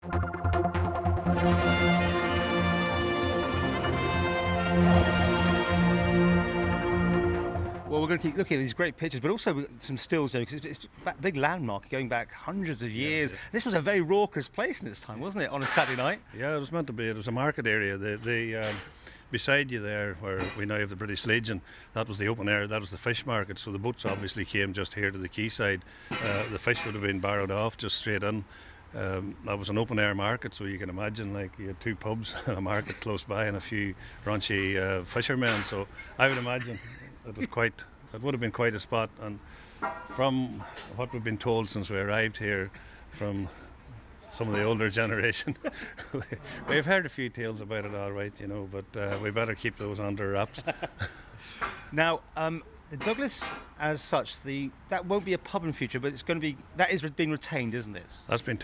Well, we're going to keep looking at these great pictures, but also some stills, because it's a big landmark going back hundreds of years. Yeah. This was a very raucous place in its time, wasn't it, on a Saturday night? Yeah, it was meant to be. It was a market area. Beside you there, where we now have the British Legion, that was the open air, that was the fish market. So the boats obviously came just here to the quayside. The fish would have been barrowed off just straight in. That was an open air market, so you can imagine, like, you had two pubs and a market close by and a few raunchy fishermen. So I would imagine it would have been quite a spot. And from what we've been told since we arrived here from some of the older generation, we've heard a few tales about it, all right, but we better keep those under wraps. Now, the Douglas, as such, that won't be a pub in future, but that is being retained, isn't it? That's been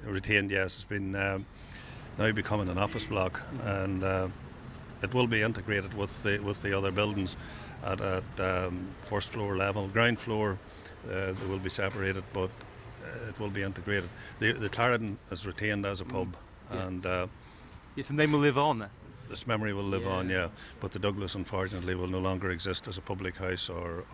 retained, yes. It's been now becoming an office block, and it will be integrated with the other buildings at first floor level. Ground floor, they will be separated, but it will be integrated. The Clarendon is retained as a pub, and yes, the name will live on. This memory will live on, yeah. But the Douglas, unfortunately, will no longer exist as a public house or.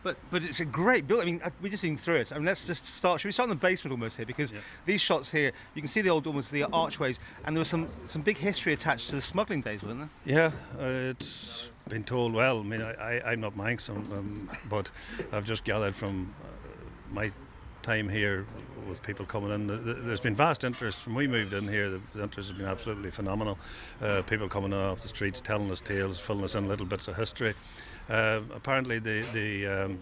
But it's a great building. I mean, we're just seeing through it. I mean, let's just start. Should we start in the basement almost here? Because these shots here, you can see the archways, and there was some big history attached to the smuggling days, wasn't there? Yeah, it's been told well. I mean, I'm not Manx, but I've just gathered from my time here with people coming in. There's been vast interest when we moved in here. The interest has been absolutely phenomenal. People coming in off the streets, telling us tales, filling us in little bits of history. Apparently, the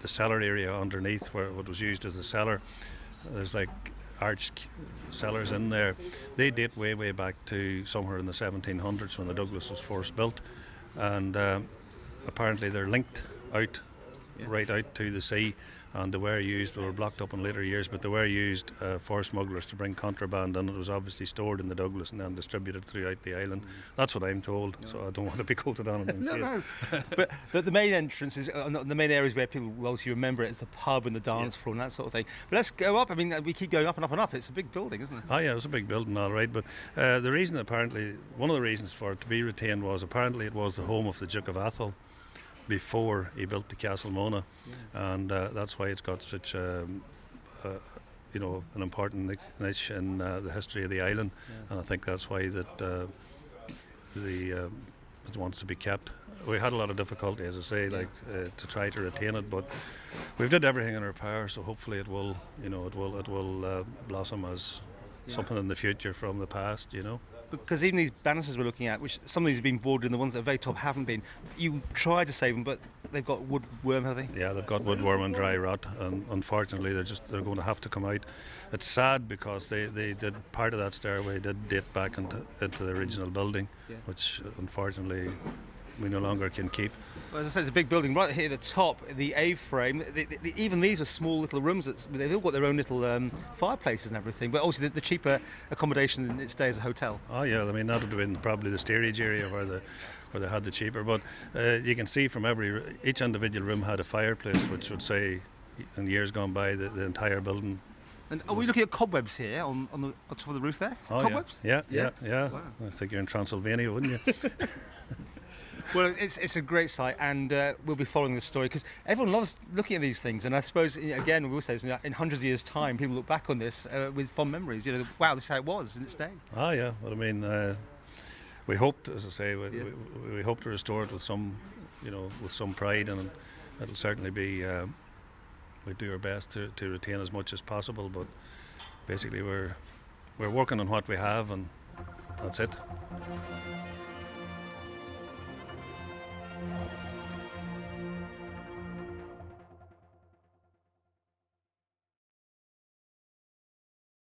cellar area underneath, where what was used as the cellar, there's like arched cellars in there. They date way back to somewhere in the 1700s when the Douglas was first built, and apparently they're linked out. Yeah. Right out to the sea, and they were blocked up in later years, but they were used for smugglers to bring contraband in. It was obviously stored in the Douglas and then distributed throughout the island. That's what I'm told, so I don't want to be quoted on it. No. But the main entrance is the main areas where people will obviously remember it. It's the pub and the dance floor and that sort of thing. But let's go up. I mean, we keep going up and up and up. It's a big building, isn't it? Oh yeah, it's a big building, all right. But the reason, apparently, one of the reasons for it to be retained was apparently it was the home of the Duke of Atholl before he built the Castle Mona, and that's why it's got such an important niche in the history of the island, and I think that's why that it wants to be kept. We had a lot of difficulty, as I say, to try to retain it, but we've did everything in our power, so hopefully it will blossom as something in the future from the past, Because even these banisters we're looking at, which some of these have been boarded and the ones at the very top haven't been, you tried to save them, but they've got wood worm, have they? Yeah, they've got wood worm and dry rot, and unfortunately they're going to have to come out. It's sad because they did part of that stairway did date back into the original building, which unfortunately we no longer can keep. Well, as I said, it's a big building. Right here at the top, the A-frame, even these are small little rooms. They've all got their own little fireplaces and everything, but also the cheaper accommodation in its day as a hotel. Oh yeah, I mean that would have been probably the steerage area where they had the cheaper. But you can see from each individual room had a fireplace, which would say, in years gone by, the entire building. And are we looking at cobwebs here on top of the roof there? Cobwebs? Yeah. Wow. I think you're in Transylvania, wouldn't you? Well, it's a great site, and we'll be following the story because everyone loves looking at these things. And I suppose, again, we will say this, in hundreds of years' time, people look back on this with fond memories. Wow, this is how it was in its day. Oh yeah, well, I mean, we hoped, as I say, we hope to restore it with some pride, and it'll certainly be. We do our best to retain as much as possible, but basically we're working on what we have, and that's it.